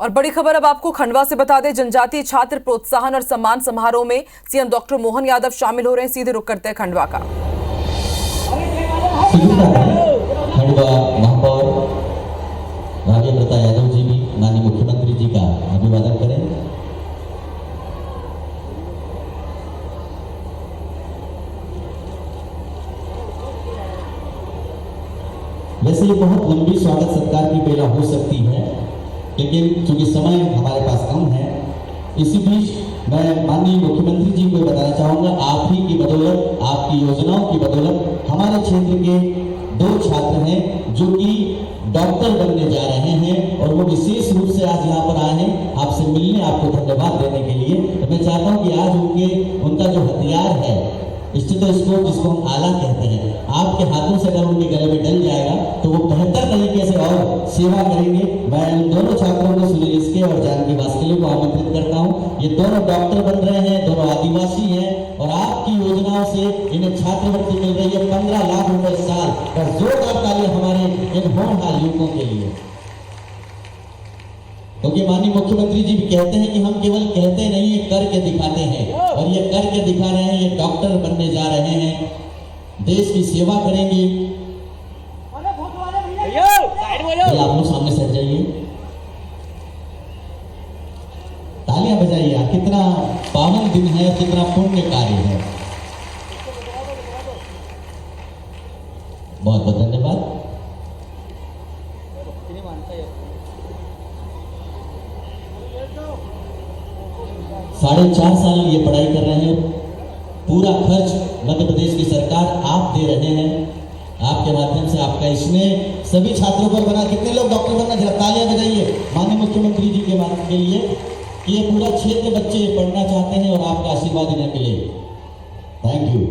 और बड़ी खबर अब आपको खंडवा से बता दें, जनजातीय छात्र प्रोत्साहन और सम्मान समारोह में सीएम डॉक्टर मोहन यादव शामिल हो रहे हैं। सीधे रुख करते हैं खंडवा का। खंडवा महापौर राजेंद्र यादव जी भी माननीय मुख्यमंत्री जी का अभिवादन करें। वैसे ये बहुत लंबी स्वागत सत्कार की बेला हो सकती है, लेकिन चूंकि समय हमारे पास कम है, इसी बीच मैं माननीय मुख्यमंत्री जी को बताना चाहूँगा, आप ही की बदौलत, आपकी योजनाओं की बदौलत हमारे क्षेत्र के 2 छात्र हैं जो कि डॉक्टर बनने जा रहे हैं और वो विशेष रूप से आज यहाँ पर आए हैं आपसे मिलने, आपको धन्यवाद देने के लिए। तो मैं चाहता हूँ कि आज उनका जो हथियार है, स्टेथोस्कोप जिसको हम आला कहते हैं, आपके हाथों से अगर उनके गले में डल जाएगा तो वो बेहतर तरीके से और सेवा करेंगे। मैं इन दोनों छात्रों को सुनील इसके और जानकी वास्कले को आमंत्रित करता हूँ। ये दोनों डॉक्टर बन रहे हैं, दोनों आदिवासी हैं और आपकी योजनाओं से इन्हें छात्रवृत्ति मिल रही है 15 लाख रुपए साल का। जोरदार ताली हमारे इन होनहार युवकों के लिए, क्योंकि माननीय मुख्यमंत्री जी भी कहते हैं कि हम केवल कहते नहीं, ये करके दिखाते हैं और ये करके दिखा रहे हैं। ये डॉक्टर बनने जा रहे हैं, देश की सेवा करेंगे। आप लोग सामने से हट जाइए, तालियां बजाइए। कितना पावन दिन है, कितना पुण्य कार्य है। बहुत बहुत धन्यवाद। साढ़े 4 साल ये पढ़ाई कर रहे हैं, पूरा खर्च मध्य प्रदेश की सरकार आप दे रहे हैं। आपके माध्यम से आपका इसमें सभी छात्रों पर बना। कितने लोग डॉक्टर बनना, जरा तालियां बजाइए माननीय मुख्यमंत्री जी के माध्यम के लिए कि ये पूरा क्षेत्र बच्चे पढ़ना चाहते हैं और आपका आशीर्वाद इन्हें मिले। Thank you.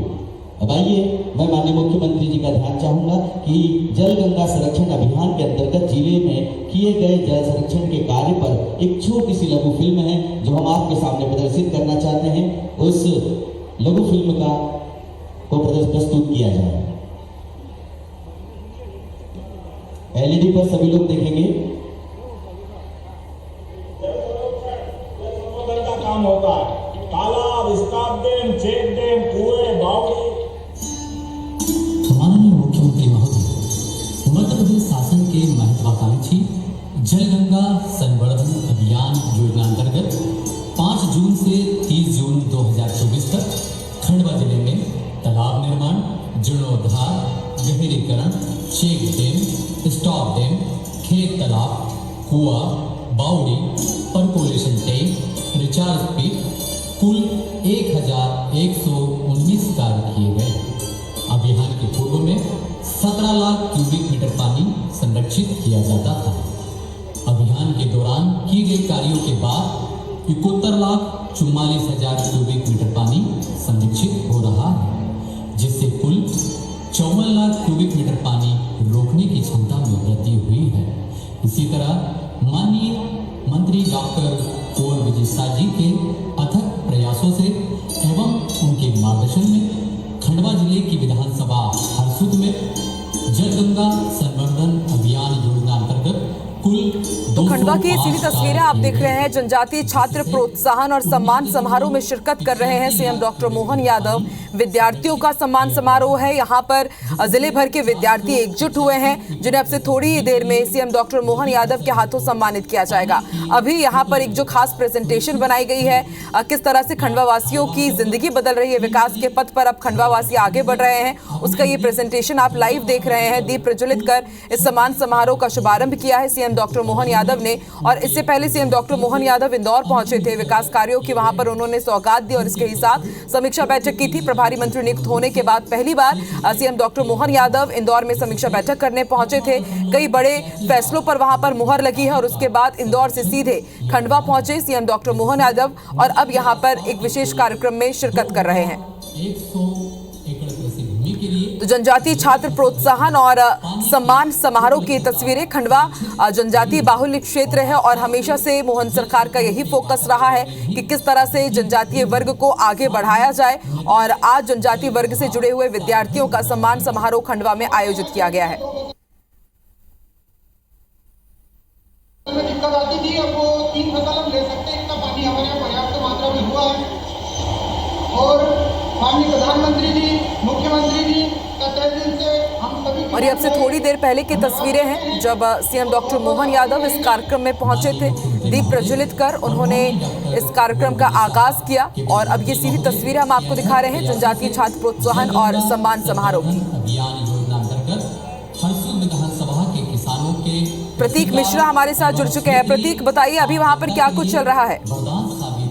अब आइए, मैं माननीय मुख्यमंत्री जी का ध्यान चाहूंगा कि जल गंगा संरक्षण अभियान के अंतर्गत जिले में किए गए जल संरक्षण के कार्य पर एक छोटी सी लघु फिल्म है जो हम आपके सामने प्रदर्शित करना चाहते हैं। उस लघु फिल्म को प्रस्तुत किया जाए। एलईडी पर सभी लोग देखेंगे। का काम होता है, तालाब, स्टॉप डैम, चेक डैम, कुएं, बावड़ी। माननीय मुख्यमंत्री महोदय, मध्य प्रदेश शासन के महत्वाकांक्षी जल गंगा संवर्धन अभियान योजना अंतर्गत 5 जून से 30 जून 2024 तक खंडवा जिले में तालाब निर्माण, जीर्णोद्धार, गहरीकरण, चेक डैम, स्टॉप डैम, खेत तालाब, कुआ, बावड़ी, परकोलेशन टैंक, रिचार्ज पिट, कुल 1119 कार्य किए गए। अभियान के पूर्व में 17 लाख क्यूबिक मीटर पानी संरक्षित किया जाता था। अभियान के दौरान किए गए कार्यों के बाद 71,44,000 क्यूबिक मीटर पानी संरक्षित हो रहा है, जिससे कुल 54 लाख क्यूबिक मीटर पानी रोकने की क्षमता में वृद्धि हुई है। इसी तरह माननीय मंत्री डॉक्टर कुंवर विजय शाह जी के अथक प्रयासों से एवं उनके मार्गदर्शन में खंडवा जिले की विधानसभा हरसुद में जल गंगा संवर्धन अभियान योजना अंतर्गत तो खंडवा की सीधी तस्वीरें आप देख रहे हैं। जनजातीय छात्र प्रोत्साहन और सम्मान समारोह में शिरकत कर रहे हैं सीएम डॉक्टर मोहन यादव। विद्यार्थियों का सम्मान समारोह है। यहाँ पर जिले भर के विद्यार्थी एकजुट हुए हैं, जिन्हें अब से थोड़ी ही देर में सीएम डॉक्टर मोहन यादव के हाथों सम्मानित किया जाएगा। अभी यहाँ पर एक जो खास प्रेजेंटेशन बनाई गई है, किस तरह से खंडवा वासियों की जिंदगी बदल रही है, विकास के पथ पर अब खंडवा वासी आगे बढ़ रहे हैं, उसका ये प्रेजेंटेशन आप लाइव देख रहे हैं। दीप प्रज्वलित कर इस सम्मान समारोह का शुभारंभ किया है सीएम डॉक्टर मोहन यादव ने। और इससे पहले सीएम डॉक्टर मोहन यादव इंदौर पहुंचे थे विकास कार्यों की, वहां पर उन्होंने सौगात दी और इसके ही साथ समीक्षा बैठक की थी। प्रभारी मंत्री नियुक्त होने के बाद पहली बार सीएम डॉक्टर मोहन यादव इंदौर में समीक्षा बैठक करने पहुंचे थे। कई बड़े फैसलों पर वहां पर मुहर लगी है और उसके बाद इंदौर से सीधे खंडवा पहुंचे सीएम डॉक्टर मोहन यादव और अब यहां पर एक विशेष कार्यक्रम में शिरकत कर रहे हैं। तो जनजातीय छात्र प्रोत्साहन और सम्मान समारोह की तस्वीरें। खंडवा जनजातीय बाहुल्य क्षेत्र है और हमेशा से मोहन सरकार का यही फोकस रहा है कि किस तरह से जनजातीय वर्ग को आगे बढ़ाया जाए और आज जनजातीय वर्ग से जुड़े हुए विद्यार्थियों का सम्मान समारोह खंडवा में आयोजित किया गया है। वो 3 फसल हम ले सकते हैं, इतना पानी हमारे यहाँ पर्याप्त मात्रा में हुआ है। और माननीय प्रधानमंत्री जी, मुख्यमंत्री जी का तहे दिल से हम सभी। और ये अब से थोड़ी देर पहले की तस्वीरें हैं जब सीएम डॉक्टर मोहन यादव इस कार्यक्रम में पहुंचे थे। दीप प्रज्वलित कर उन्होंने इस कार्यक्रम का आगाज किया और अब ये सीधी तस्वीरें हम आपको दिखा रहे हैं जनजातीय छात्र प्रोत्साहन और सम्मान समारोह की। अभियान योजना अंतर्गत हरसू विधानसभा के किसानों के प्रतीक मिश्रा हमारे साथ जुड़ चुके हैं। प्रतीक, बताइए अभी वहाँ पर क्या कुछ चल रहा है?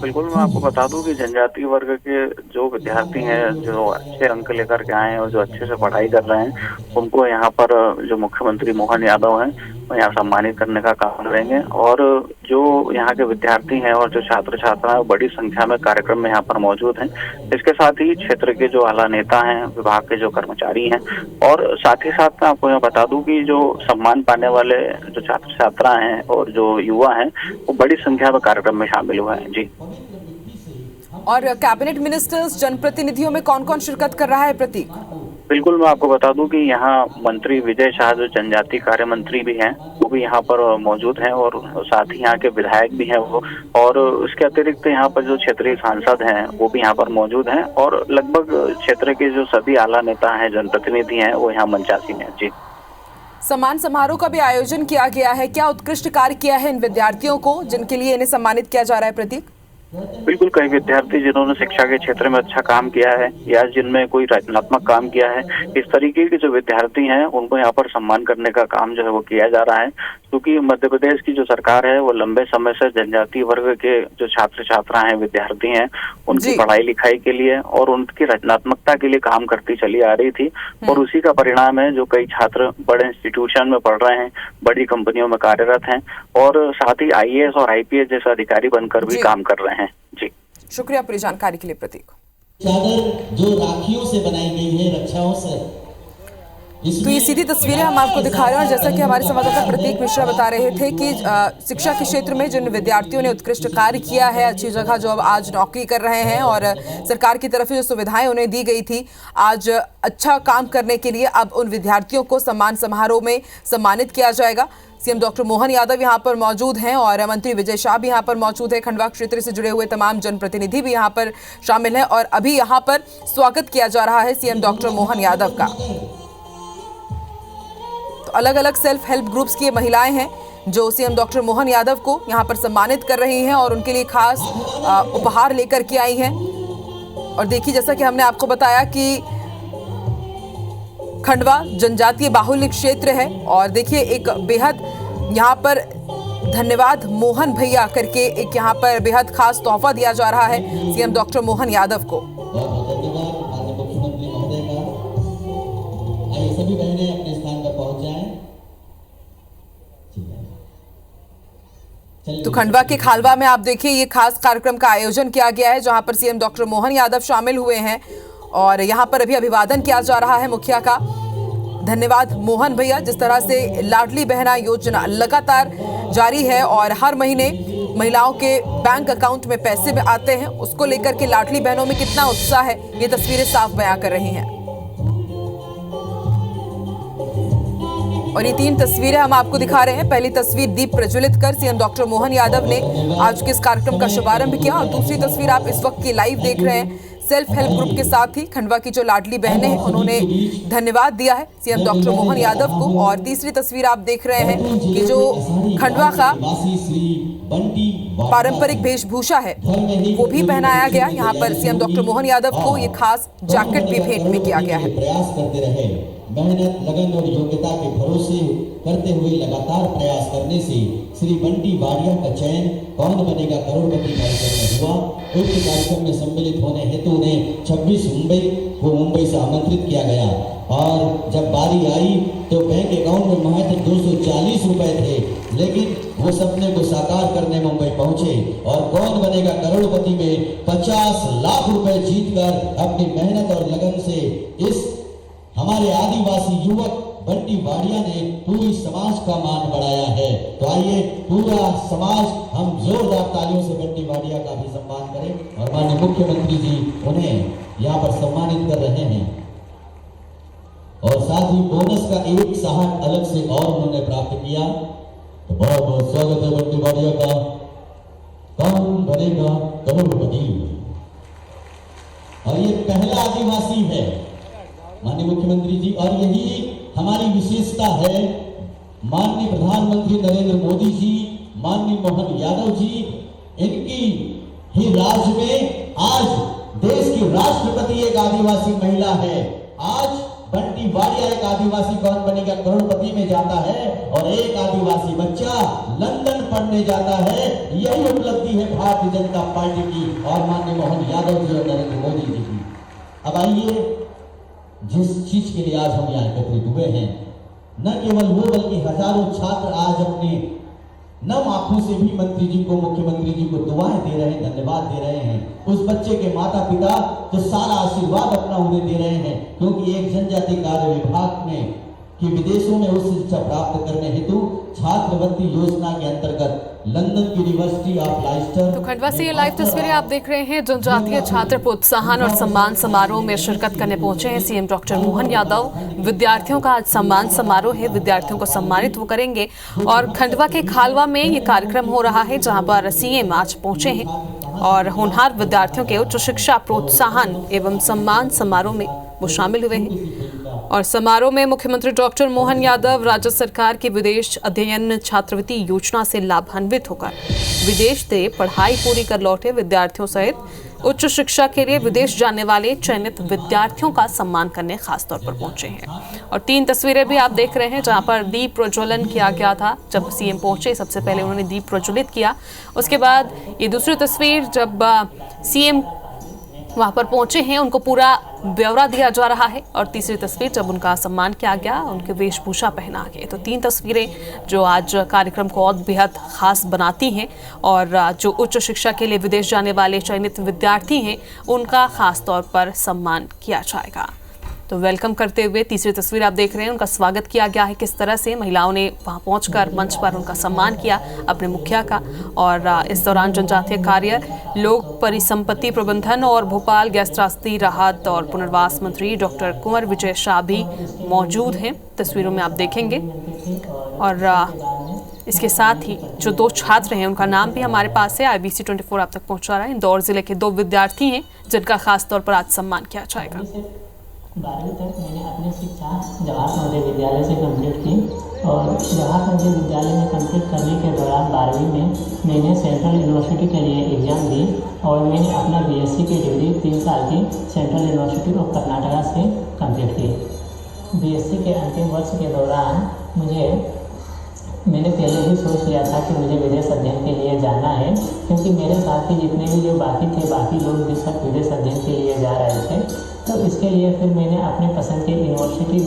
बिल्कुल, मैं आपको बता दूं कि जनजातीय वर्ग के जो विद्यार्थी हैं, जो अच्छे अंक लेकर के आए हैं और जो अच्छे से पढ़ाई कर रहे हैं, उनको यहाँ पर जो मुख्यमंत्री मोहन यादव हैं वो यहाँ सम्मानित करने का काम करेंगे। और जो यहाँ के विद्यार्थी हैं और जो छात्र छात्राएं बड़ी संख्या में कार्यक्रम में यहाँ पर मौजूद हैं। इसके साथ ही क्षेत्र के जो आला नेता हैं, विभाग के जो कर्मचारी हैं, और साथ ही साथ मैं आपको यहाँ बता दूं कि जो सम्मान पाने वाले जो छात्र छात्रा हैं और जो युवा हैं वो बड़ी संख्या में कार्यक्रम में शामिल हुए हैं। जी। और कैबिनेट मिनिस्टर्स, जनप्रतिनिधियों में कौन कौन शिरकत कर रहा है प्रतीक? बिल्कुल, मैं आपको बता दूं कि यहाँ मंत्री विजय शाह जो जनजातीय कार्य मंत्री भी हैं वो भी यहाँ पर मौजूद हैं और साथ ही यहाँ के विधायक भी हैं वो, और उसके अतिरिक्त यहाँ पर जो क्षेत्रीय सांसद हैं वो भी यहाँ पर मौजूद हैं और लगभग क्षेत्र के जो सभी आला नेता हैं, जनप्रतिनिधि हैं, वो यहाँ मंचासीन हैं। जी। सम्मान समारोह का भी आयोजन किया गया है। क्या उत्कृष्ट कार्य किया है इन विद्यार्थियों को जिनके लिए इन्हें सम्मानित किया जा रहा है प्रतीक? बिल्कुल, कई विद्यार्थी जिन्होंने शिक्षा के क्षेत्र में अच्छा काम किया है या जिनमें कोई रचनात्मक काम किया है, इस तरीके के जो विद्यार्थी हैं उनको यहाँ पर सम्मान करने का काम जो है वो किया जा रहा है। क्योंकि मध्य प्रदेश की जो सरकार है वो लंबे समय से जनजातीय वर्ग के जो छात्र छात्रा हैं, विद्यार्थी हैं, उनकी पढ़ाई लिखाई के लिए और उनकी रचनात्मकता के लिए काम करती चली आ रही थी। और उसी का परिणाम है जो कई छात्र बड़े इंस्टीट्यूशन में पढ़ रहे हैं, बड़ी कंपनियों में कार्यरत हैं और साथ ही IAS और IPS जैसे अधिकारी बनकर भी काम कर रहे हैं। जी, शुक्रिया पूरी जानकारी के लिए प्रतीक। चादर जो राखियों से बनाई गई है, रक्षाओं से। तो ये सीधी तस्वीरें हम आपको दिखा रहे हैं और जैसा कि हमारे संवाददाता प्रतीक मिश्रा बता रहे थे कि शिक्षा के क्षेत्र में जिन विद्यार्थियों ने उत्कृष्ट कार्य किया है, अच्छी जगह जो अब आज नौकरी कर रहे हैं और सरकार की तरफ से जो सुविधाएं उन्हें दी गई थी, आज अच्छा काम करने के लिए अब उन विद्यार्थियों को सम्मान समारोह में सम्मानित किया जाएगा। सीएम डॉक्टर मोहन यादव यहाँ पर मौजूद हैं और मंत्री विजय शाह भी यहाँ पर मौजूद है। खंडवा क्षेत्र से जुड़े हुए तमाम जनप्रतिनिधि भी यहाँ पर शामिल हैं और अभी यहाँ पर स्वागत किया जा रहा है सीएम डॉक्टर मोहन यादव का। तो अलग अलग सेल्फ हेल्प ग्रुप्स की महिलाएं हैं जो सीएम डॉक्टर मोहन यादव को यहाँ पर सम्मानित कर रही हैं और उनके लिए खास उपहार लेकर के आई हैं। और देखिए, जैसा कि हमने आपको बताया कि खंडवा जनजातीय बाहुल्य क्षेत्र है और देखिए एक बेहद यहाँ पर धन्यवाद मोहन भैया करके एक यहाँ पर बेहद खास तोहफा दिया जा रहा है सीएम डॉक्टर मोहन यादव को। मुख्यमंत्री महोदय का आइए सभी बहनें अपने स्थान पर पहुंच जाएं। तो खंडवा के खालवा में आप देखिए ये खास कार्यक्रम का आयोजन किया गया है जहां पर सीएम डॉक्टर मोहन यादव शामिल हुए हैं और यहां पर अभी अभिवादन किया जा रहा है मुखिया का। धन्यवाद मोहन भैया, जिस तरह से लाडली बहना योजना लगातार जारी है और हर महीने महिलाओं के बैंक अकाउंट में पैसे आते हैं, उसको लेकर के लाडली बहनों में कितना उत्साह है ये तस्वीरें साफ बयां कर रही हैं। और ये 3 तस्वीरें हम आपको दिखा रहे हैं। पहली तस्वीर दीप प्रज्वलित कर सीएम डॉक्टर मोहन यादव ने आज के इस कार्यक्रम का शुभारंभ किया और दूसरी तस्वीर आप इस वक्त की लाइव देख रहे हैं सेल्फ हेल्प ग्रुप के साथ ही खंडवा की जो लाडली बहनें हैं उन्होंने धन्यवाद दिया है सीएम डॉक्टर मोहन यादव को। और तीसरी तस्वीर आप देख रहे हैं कि जो खंडवा का पारंपरिक वेशभूषा है वो भी पहनाया गया। यहाँ पर सीएम डॉक्टर मोहन यादव को ये खास जैकेट भी भेंट में किया गया है। प्रयास करते रहे, मेहनत, लगन और योग्यता के भरोसे करते हुए लगातार प्रयास करने से श्री बंटी वाडिया का चयन कौन बनेगा करोड़पति कार्यक्रम में हुआ। उक्त कार्यक्रम में सम्मिलित होने हेतु उन्हें 26 मुंबई से आमंत्रित किया गया और जब बारी आई तो बैंक अकाउंट में महज 240 रुपए थे, लेकिन वो सपने को साकार करने मुंबई पहुंचे और कौन बनेगा करोड़पति में 50 लाख रुपए जीतकर अपनी मेहनत और लगन से इस हमारे आदिवासी युवक बंटी वाडिया ने पूरी समाज का मान बढ़ाया है। तो आइए पूरा समाज हम जोरदार तालियों से बंटी वाडिया का भी सम्मान करें और माननीय मुख्यमंत्री जी उन्हें यहाँ पर सम्मानित कर रहे हैं और साथ ही बोनस का 1 साहठ अलग से और उन्होंने प्राप्त किया। तो बहुत बहुत स्वागत है बंटी वाडिया का। कौन बनेगा करोड़पति। और ये पहला आदिवासी है माननीय मुख्यमंत्री जी, और यही हमारी विशेषता है। माननीय प्रधानमंत्री नरेंद्र मोदी जी, माननीय मोहन यादव जी, इनकी ही राज में आज देश की राष्ट्रपति एक आदिवासी महिला है। आज बंटी वाडिया एक आदिवासी कौन बनेगा करोड़पति में जाता है और एक आदिवासी बच्चा लंदन पढ़ने जाता है। यही उपलब्धि है भारतीय जनता पार्टी की और माननीय मोहन यादव जी और नरेंद्र मोदी जी की। अब आइए, जिस चीज के लिए आज हम यहाँ एकत्रित हुए हैं, न केवल वो बल्कि हजारों छात्र आज अपने नम आंखों से भी मंत्री जी को, मुख्यमंत्री जी को दुआएं दे रहे हैं, धन्यवाद दे रहे हैं। उस बच्चे के माता पिता जो सारा आशीर्वाद अपना उन्हें दे रहे हैं, क्योंकि एक जनजातीय कार्य विभाग में कि विदेशों में उच्च शिक्षा प्राप्त करने हेतु छात्रवृत्ति योजना के अंतर्गत लंदन की यूनिवर्सिटी ऑफ लाइस्टर। तो खंडवा से ये लाइव तस्वीरें आप देख रहे हैं। जनजातीय छात्र प्रोत्साहन और सम्मान समारोह में शिरकत करने पहुंचे हैं सीएम डॉक्टर मोहन यादव। विद्यार्थियों का आज सम्मान समारोह है, विद्यार्थियों को सम्मानित वो करेंगे। और खंडवा के खालवा में ये कार्यक्रम हो रहा है, जहां पर सीएम आज पहुंचे हैं और होनहार विद्यार्थियों के उच्च शिक्षा प्रोत्साहन एवं सम्मान समारोह में वो शामिल हुए हैं। और समारोह में मुख्यमंत्री डॉक्टर मोहन यादव राज्य सरकार की विदेश अध्ययन छात्रवृत्ति योजना से लाभान्वित होकर विदेश से पढ़ाई पूरी कर लौटे विद्यार्थियों सहित उच्च शिक्षा के लिए विदेश जाने वाले चयनित विद्यार्थियों का सम्मान करने खास तौर पर पहुंचे हैं। और 3 तस्वीरें भी आप देख रहे हैं, जहां पर दीप प्रज्वलन किया गया था। जब सीएम पहुंचे, सबसे पहले उन्होंने दीप प्रज्वलित किया। उसके बाद ये दूसरी तस्वीर, जब सीएम वहां पर पहुंचे हैं, उनको पूरा ब्यौरा दिया जा रहा है। और तीसरी तस्वीर, जब उनका सम्मान किया गया, उनके वेशभूषा पहना के। तो 3 तस्वीरें जो आज कार्यक्रम को और बेहद खास बनाती हैं। और जो उच्च शिक्षा के लिए विदेश जाने वाले चयनित विद्यार्थी हैं, उनका खास तौर पर सम्मान किया जाएगा। तो वेलकम करते हुए तीसरी तस्वीर आप देख रहे हैं, उनका स्वागत किया गया है। किस तरह से महिलाओं ने वहां पहुंचकर मंच पर उनका सम्मान किया अपने मुखिया का। और इस दौरान जनजातीय कार्य, लोक परिसंपत्ति प्रबंधन और भोपाल गैस त्रासदी राहत और पुनर्वास मंत्री डॉक्टर कुंवर विजय शाह भी मौजूद हैं, तस्वीरों में आप देखेंगे। और इसके साथ ही जो 2 छात्र हैं, उनका नाम भी हमारे पास है, IBC 24 आप तक पहुंचा रहा है। इंदौर जिले के 2 विद्यार्थी हैं, जिनका खास तौर पर आज सम्मान किया जाएगा। 12वीं तक मैंने अपनी शिक्षा जवाहर नवोदय विद्यालय से कंप्लीट की। और जवाहर नवोदय विद्यालय में कंप्लीट करने के दौरान 12वीं में मैंने सेंट्रल यूनिवर्सिटी के लिए एग्ज़ाम दी और मैंने अपना BSc की डिग्री 3 साल की सेंट्रल यूनिवर्सिटी ऑफ कर्नाटका से कंप्लीट की। BSc के अंतिम वर्ष के दौरान मैंने पहले ही सोच लिया था कि मुझे विदेश अध्ययन के लिए जाना है, क्योंकि मेरे साथी जितने भी जो बाकी लोग भी सब विदेश अध्ययन के लिए जा रहे थे। तो इसके लिए फिर मैंने अपने पसंद की यूनिवर्सिटी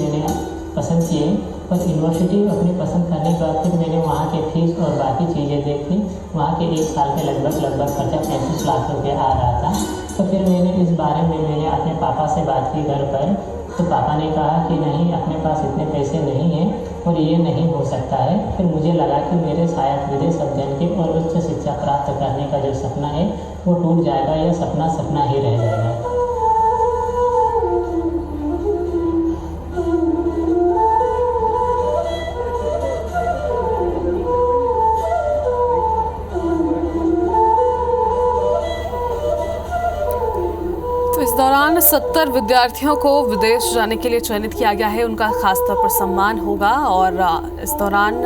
पसंद किए। और यूनिवर्सिटी अपनी पसंद करने के बाद फिर मैंने वहाँ के फीस और बाकी चीज़ें देखी। वहाँ के 1 साल के लगभग खर्चा 35 लाख रुपये आ रहा था। तो फिर मैंने इस बारे में अपने पापा से बात की घर पर। तो पापा ने कहा कि नहीं, अपने पास इतने पैसे नहीं हैं और ये नहीं हो सकता है। फिर मुझे लगा कि मेरे शायद विदेश अध्ययन के और उच्च शिक्षा प्राप्त करने का जो सपना है वो टूट जाएगा या सपना ही रह जाएगा। इस दौरान 70 विद्यार्थियों को विदेश जाने के लिए चयनित किया गया है, उनका खास तौर पर सम्मान होगा। और इस दौरान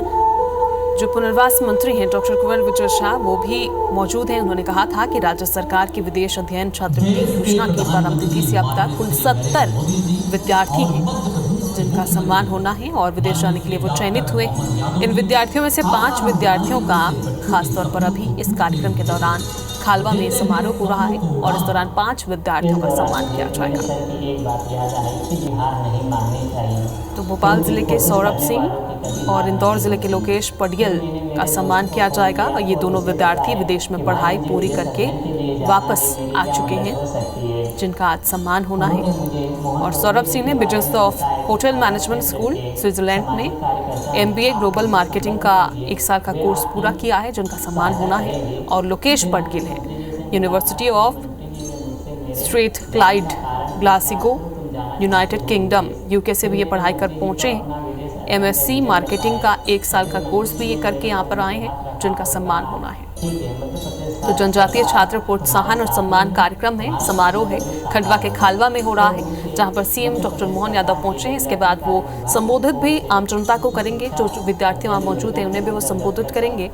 जो पुनर्वास मंत्री हैं डॉक्टर कुंवर विजय शाह, वो भी मौजूद हैं। उन्होंने कहा था कि राज्य सरकार की विदेश अध्ययन छात्रवृत्ति योजना की प्रारंभ तिथि से अब तक कुल 70 विद्यार्थी हैं जिनका सम्मान होना है और विदेश जाने के लिए वो चयनित हुए। इन विद्यार्थियों में से 5 विद्यार्थियों का खास तौर पर अभी इस कार्यक्रम के दौरान खालवा में समारोह हो रहा है और इस दौरान 5 विद्यार्थियों का सम्मान किया जाएगा। तो भोपाल जिले के सौरभ सिंह और इंदौर जिले के लोकेश पडियल का सम्मान किया जाएगा। और ये दोनों विद्यार्थी विदेश में पढ़ाई पूरी करके वापस आ चुके हैं, जिनका आज सम्मान होना है। और सौरभ सिंह ने business of hotel management school Switzerland में MBA ग्लोबल मार्केटिंग का 1 साल का कोर्स पूरा किया है, जिनका सम्मान होना है। और लोकेश पडगिल है university of straight Clyde Glasgow United kingdom UK से भी ये पढ़ाई कर पहुँचे हैं। MSc मार्केटिंग का 1 साल का कोर्स भी ये करके यहाँ पर आए हैं, जिनका सम्मान होना है। ठीक है, मध्य प्रदेश तो जनजातीय छात्र प्रोत्साहन और सम्मान कार्यक्रम है, समारोह है, खंडवा के खालवा में हो रहा है, जहां पर सीएम डॉक्टर मोहन यादव पहुंचे हैं। इसके बाद वो संबोधित भी आम जनता को करेंगे, जो विद्यार्थी वहां मौजूद हैं उन्हें भी वो संबोधित करेंगे।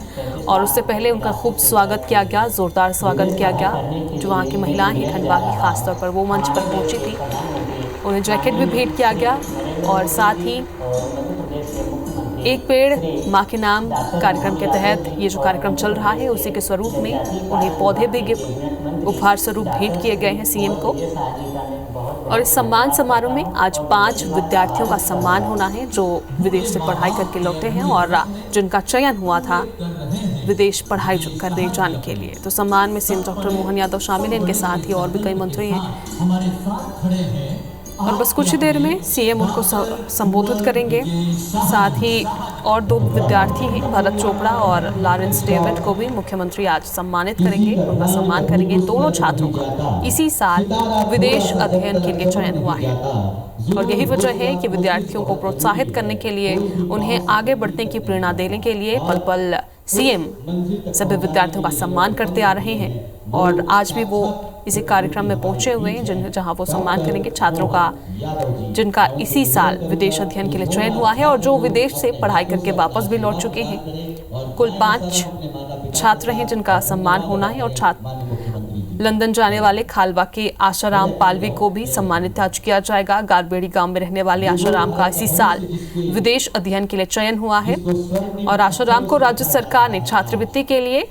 और उससे पहले उनका खूब स्वागत किया गया, जोरदार स्वागत किया गया। जो वहाँ की महिलाएं हैं खंडवा की, खासतौर पर वो मंच पर पहुंची थी, उन्हें जैकेट भी भेंट किया गया। और साथ ही एक पेड़ माँ के नाम कार्यक्रम के तहत ये जो कार्यक्रम चल रहा है, उसी के स्वरूप में उन्हें पौधे भी उपहार स्वरूप भेंट किए गए हैं सीएम को। और इस सम्मान समारोह में आज 5 विद्यार्थियों का सम्मान होना है, जो विदेश से पढ़ाई करके लौटे हैं और जिनका चयन हुआ था विदेश पढ़ाई करने जाने के लिए। तो सम्मान में सीएम डॉक्टर मोहन यादव शामिल हैं, इनके साथ ही और भी कई मंत्री हैं। हमारे साथ खड़े हैं और बस कुछ ही देर में सीएम उनको संबोधित करेंगे। साथ ही और 2 विद्यार्थी हैं, भरत चोपड़ा और लॉरेंस डेविड को भी मुख्यमंत्री आज सम्मानित करेंगे, उनका सम्मान करेंगे। दोनों छात्रों का इसी साल विदेश अध्ययन के लिए चयन हुआ है और यही वजह है कि विद्यार्थियों को प्रोत्साहित करने के लिए, उन्हें आगे बढ़ने की प्रेरणा देने के लिए पल पल सीएम सभी विद्यार्थियों का सम्मान करते आ रहे हैं। और आज भी वो इसी कार्यक्रम में पहुंचे हुए हैं, जहां वो सम्मान करेंगे छात्रों का, जिनका इसी साल विदेश अध्ययन के लिए चयन हुआ है और जो विदेश से पढ़ाई करके वापस भी लौट चुके हैं। कुल 5 छात्र हैं जिनका सम्मान होना है। और लंदन जाने वाले खालवा के आशाराम पालवी को भी सम्मानित आज किया जाएगा। गारबेड़ी गांव में रहने वाले आशाराम का इसी साल विदेश अध्ययन के लिए चयन हुआ है और आशाराम को राज्य सरकार ने छात्रवृत्ति के लिए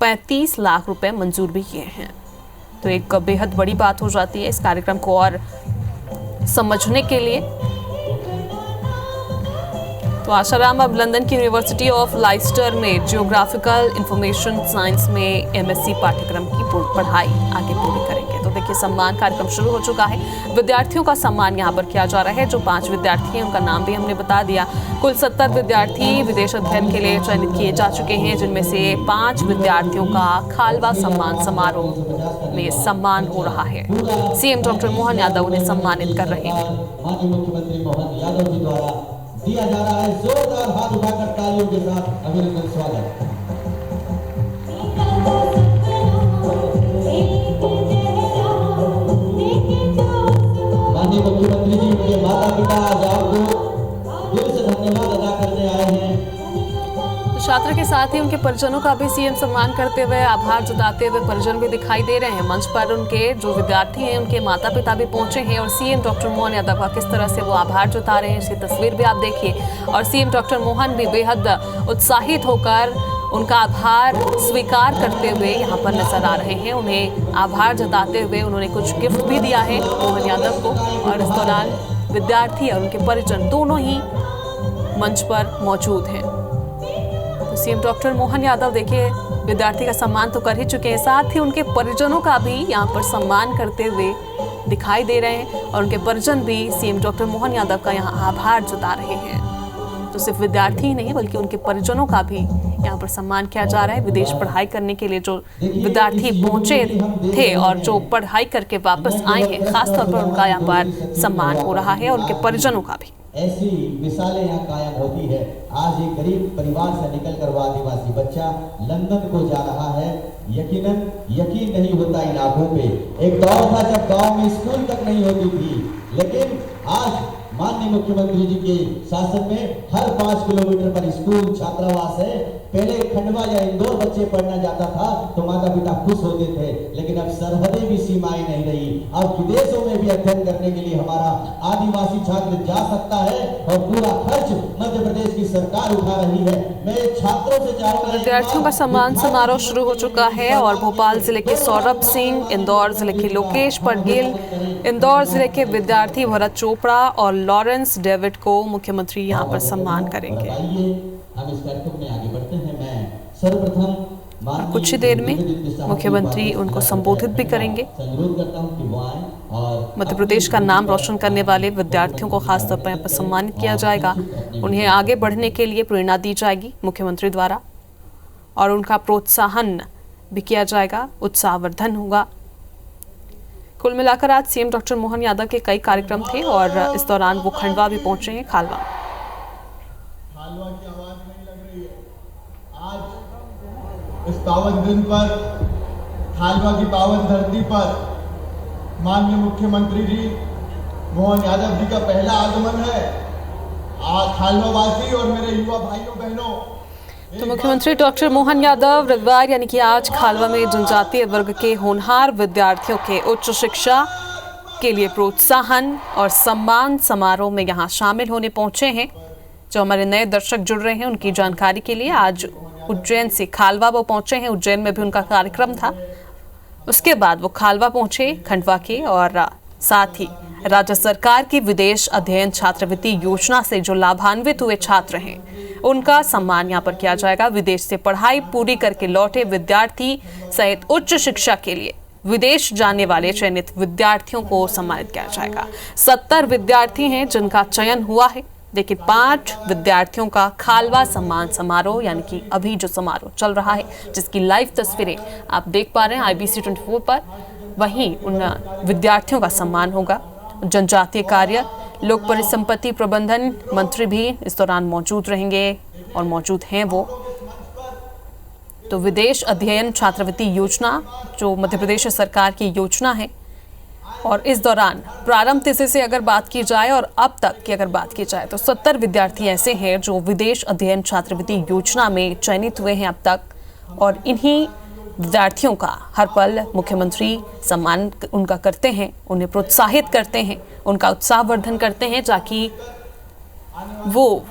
35 लाख रुपए मंजूर भी किए हैं। तो एक बेहद बड़ी बात हो जाती है इस कार्यक्रम को और समझने के लिए। तो आशाराम अब लंदन की यूनिवर्सिटी ऑफ लाइस्टर में जियोग्राफिकल इंफॉर्मेशन साइंस में एमएससी पाठ्यक्रम की पढ़ाई आगे पूरी करेंगे। तो देखिए, सम्मान कार्यक्रम शुरू हो चुका है। विद्यार्थियों का सम्मान यहाँ पर किया जा रहा है। जो 5 विद्यार्थी हैं उनका नाम भी हमने बता दिया। कुल 70 विद्यार्थी विदेश अध्ययन के लिए चयनित किए जा चुके हैं, जिनमें से 5 विद्यार्थियों का खालवा सम्मान समारोह में सम्मान हो रहा है। सीएम डॉक्टर मोहन यादव उन्हें सम्मानित कर रहे हैं। माननीय मुख्यमंत्री मोहन यादव जी द्वारा दिया जा रहा है। जोरदार हाथ उठाकर तालियों के साथ अभिनंदन स्वागत। माननीय मुख्यमंत्री जी, उनके माता पिता आज आपको दिल से धन्यवाद अदा करने आए हैं। छात्र के साथ ही उनके परिजनों का भी सीएम सम्मान करते हुए, आभार जताते हुए परिजन भी दिखाई दे रहे हैं। मंच पर उनके जो विद्यार्थी हैं उनके माता पिता भी पहुंचे हैं और सीएम डॉक्टर मोहन यादव का किस तरह से वो आभार जता रहे हैं, इसकी तस्वीर भी आप देखिए। और सीएम डॉक्टर मोहन भी बेहद उत्साहित होकर उनका आभार स्वीकार करते हुए यहाँ पर नजर आ रहे हैं। उन्हें आभार जताते हुए उन्होंने कुछ गिफ्ट भी दिया है मोहन यादव को। और इस दौरान विद्यार्थी और उनके परिजन दोनों ही मंच पर मौजूद हैं। तो सीएम डॉक्टर मोहन यादव देखिए विद्यार्थी का सम्मान तो कर ही चुके हैं, साथ ही उनके परिजनों का भी यहाँ पर सम्मान करते हुए दिखाई दे रहे हैं और उनके परिजन भी सीएम डॉक्टर मोहन यादव का यहाँ आभार जता रहे हैं। तो सिर्फ विद्यार्थी ही नहीं बल्कि उनके परिजनों का भी यहाँ पर सम्मान किया जा रहा है। विदेश पढ़ाई करने के लिए जो विद्यार्थी पहुंचे थे और जो पढ़ाई करके वापस आए हैं, खासतौर पर उनका यहाँ पर सम्मान हो रहा है और उनके परिजनों का भी। ऐसी मिसालें यहाँ कायम होती है। आज एक गरीब परिवार से निकलकर वो आदिवासी बच्चा लंदन को जा रहा है। यकीन नहीं होता इन आंखों पे। एक दौर था जब गांव में स्कूल तक नहीं होती थी, लेकिन आज माननीय मुख्यमंत्री जी के शासन में हर 5 किलोमीटर पर स्कूल छात्रावास है। पहले खंडवा या इंदौर बच्चे पढ़ना जाता था तो माता पिता खुश होते थे, लेकिन अब सरहदें भी सीमाएं नहीं रही। अब विदेशों में भी अध्ययन करने के लिए हमारा आदिवासी छात्र जा सकता है और पूरा खर्च मध्य प्रदेश की सरकार उठा रही है। मैं छात्रों से चाहूंगा, विद्यार्थियों का सम्मान समारोह शुरू हो चुका है और भोपाल जिले के सौरभ सिंह, इंदौर जिले के लोकेश पटगिल, इंदौर जिले के विद्यार्थी भरत चोपड़ा और लॉरेंस डेविड को मुख्यमंत्री यहाँ पर सम्मान करेंगे। हम इस कार्यक्रम में आगे बढ़ते हैं। मैं सर्वप्रथम कुछ ही देर में मुख्यमंत्री उनको संबोधित भी करेंगे। अनुरोध करता हूं कि वो आएं और मध्य प्रदेश का नाम रोशन करने वाले विद्यार्थियों को खासतौर पर यहाँ पर सम्मानित किया जाएगा। उन्हें आगे बढ़ने के लिए प्रेरणा दी जाएगी मुख्यमंत्री द्वारा और उनका प्रोत्साहन भी किया जाएगा, उत्साहवर्धन होगा। कुल मिलाकर आज सीएम डॉक्टर मोहन यादव के कई कार्यक्रम थे और इस दौरान वो खंडवा भी पहुंचे हैं। खालवा की आवाज नहीं लग रही है। आज इस पावन दिन पर, खालवा की पावन धरती पर माननीय मुख्यमंत्री जी मोहन यादव जी का पहला आगमन है। खालवावासी और मेरे युवा भाइयों बहनों, तो मुख्यमंत्री डॉक्टर मोहन यादव रविवार यानी कि आज खालवा में जनजातीय वर्ग के होनहार विद्यार्थियों के उच्च शिक्षा के लिए प्रोत्साहन और सम्मान समारोह में यहां शामिल होने पहुंचे हैं। जो हमारे नए दर्शक जुड़ रहे हैं उनकी जानकारी के लिए आज उज्जैन से खालवा वो पहुंचे हैं। उज्जैन में भी उनका कार्यक्रम था, उसके बाद वो खालवा पहुंचे खंडवा के, और साथ ही राज्य सरकार की विदेश अध्ययन छात्रवृत्ति योजना से जो लाभान्वित हुए छात्र हैं उनका सम्मान यहाँ पर किया जाएगा। विदेश से पढ़ाई पूरी करके लौटे विद्यार्थी सहित उच्च शिक्षा के लिए विदेश जाने वाले चयनित विद्यार्थियों को सम्मानित किया जाएगा। 70 विद्यार्थी हैं जिनका चयन हुआ है, लेकिन 5 विद्यार्थियों का खालवा सम्मान समारोह यानी कि अभी जो समारोह चल रहा है जिसकी लाइव तस्वीरें आप देख पा रहे हैं IBC 24 पर, वहीं उन विद्यार्थियों का सम्मान होगा। जनजातीय कार्य लोक परिसंपत्ति प्रबंधन मंत्री भी इस दौरान मौजूद रहेंगे और मौजूद हैं वो। तो विदेश अध्ययन छात्रवृत्ति योजना जो मध्य प्रदेश सरकार की योजना है, और इस दौरान प्रारंभ तिथि से अगर बात की जाए और अब तक की अगर बात की जाए तो 70 विद्यार्थी ऐसे हैं जो विदेश अध्ययन छात्रवृत्ति योजना में चयनित हुए हैं अब तक, और इन्हीं विद्यार्थियों का हर पल मुख्यमंत्री सम्मान उनका करते हैं, उन्हें प्रोत्साहित करते हैं, उनका उत्साहवर्धन करते हैं ताकि वो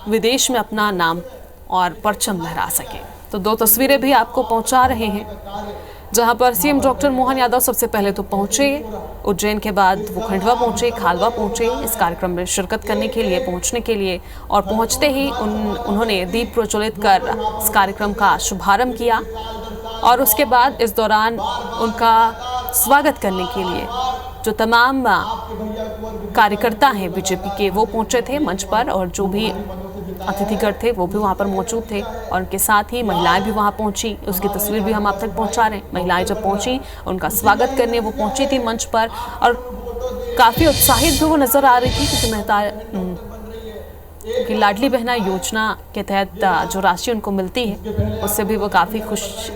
विदेश में अपना नाम और परचम लहरा सके। तो 2 तस्वीरें भी आपको पहुंचा रहे हैं जहां पर सीएम डॉक्टर मोहन यादव सबसे पहले तो पहुंचे उज्जैन, के बाद वो खंडवा पहुंचे, खालवा पहुंचे इस कार्यक्रम में शिरकत करने के लिए, पहुंचने के लिए, और पहुंचते ही उन्होंने दीप प्रज्वलित कर इस कार्यक्रम का शुभारंभ किया। और उसके बाद इस दौरान उनका स्वागत करने के लिए जो तमाम कार्यकर्ता हैं बीजेपी के वो पहुंचे थे मंच पर, और जो भी अतिथिगण थे वो भी वहां पर मौजूद थे, और उनके साथ ही महिलाएं भी वहां पहुंची। उसकी तस्वीर भी हम आप तक पहुंचा रहे हैं। महिलाएं जब पहुंची उनका स्वागत करने वो पहुंची थी मंच पर, और काफ़ी उत्साहित भी वो नज़र आ रही थी क्योंकि लाडली बहना योजना के तहत जो राशि उनको मिलती है उससे भी वो काफ़ी खुश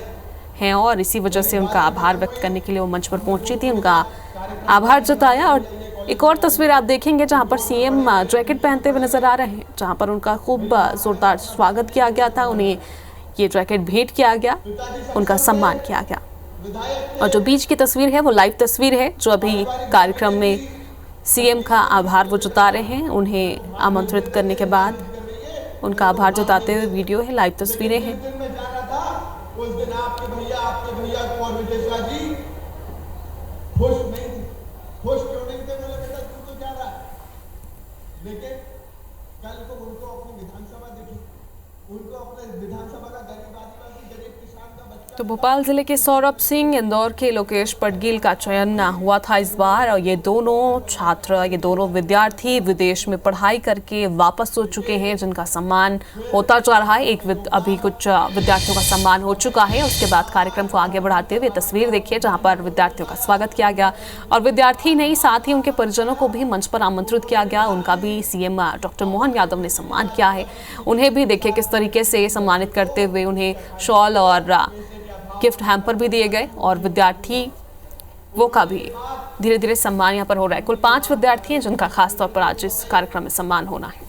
हैं, और इसी वजह से उनका आभार व्यक्त करने के लिए वो मंच पर पहुंची थी, उनका आभार जताया। और एक और तस्वीर आप देखेंगे जहां पर सीएम जैकेट पहनते हुए नजर आ रहे हैं, जहां पर उनका खूब जोरदार स्वागत किया गया था, उन्हें ये जैकेट भेंट किया गया, उनका सम्मान किया गया। और जो बीच की तस्वीर है वो लाइव तस्वीर है, जो अभी कार्यक्रम में सीएम का आभार वो जता रहे हैं। उन्हें आमंत्रित करने के बाद उनका आभार जताते हुए वीडियो है, लाइव तस्वीरें हैं। उस दिन आपके भैया कुंवर विजय जी खुश नहीं थे। खुश क्यों नहीं थे? बोले बेटा तू तो जा रहा है, लेकिन कल को उनको अपनी विधानसभा देखी, उनको अपने विधानसभा का गरीब आदिवासी गरीब किसान का बच्चा। तो भोपाल जिले के सौरभ सिंह, इंदौर के लोकेश पटगिल का चयन हुआ था इस बार, और ये दोनों छात्र, ये दोनों विद्यार्थी विदेश में पढ़ाई करके वापस हो चुके हैं, जिनका सम्मान होता जा रहा है। अभी कुछ विद्यार्थियों का सम्मान हो चुका है। उसके बाद कार्यक्रम को आगे बढ़ाते हुए तस्वीर देखिए जहां पर विद्यार्थियों का स्वागत किया गया, और विद्यार्थी नहीं साथ ही उनके परिजनों को भी मंच पर आमंत्रित किया गया। उनका भी सीएम डॉक्टर मोहन यादव ने सम्मान किया है। उन्हें भी देखिए किस तरीके से सम्मानित करते हुए उन्हें शॉल और गिफ्ट हैम्पर भी दिए गए, और विद्यार्थी वो का भी धीरे धीरे सम्मान यहाँ पर हो रहा है। कुल 5 विद्यार्थी हैं जिनका खास तौर पर आज इस कार्यक्रम में सम्मान होना है।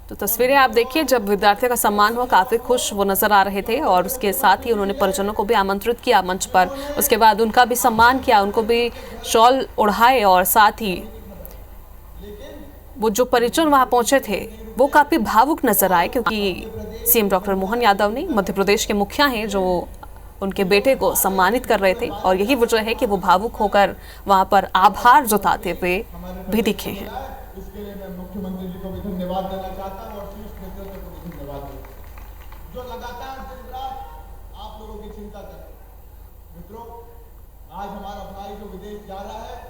तो तस्वीरें आप देखिए जब विद्यार्थियों का सम्मान हुआ, काफ़ी खुश वो नज़र आ रहे थे, और उसके साथ ही उन्होंने परिजनों को भी आमंत्रित किया मंच पर। उसके बाद उनका भी सम्मान किया, उनको भी शॉल ओढ़ाए, और साथ ही वो जो परिजन वहाँ पहुँचे थे वो काफ़ी भावुक नजर आए, क्योंकि सीएम डॉक्टर मोहन यादव ने, मध्य प्रदेश के मुखिया हैं, जो उनके बेटे को सम्मानित कर रहे थे, और यही वजह है कि वो भावुक होकर वहां पर आभार जताते हुए भी दिखे हैं। इसके लिए मैं मुख्यमंत्री जी को भी धन्यवाद देना चाहता हूं, और शीर्ष नेतृत्व को भी धन्यवाद देता जो लगातार दिन रात आप लोगों की चिंता कर। मित्रों, आज हमारा भाई जो विदेश जा रहा है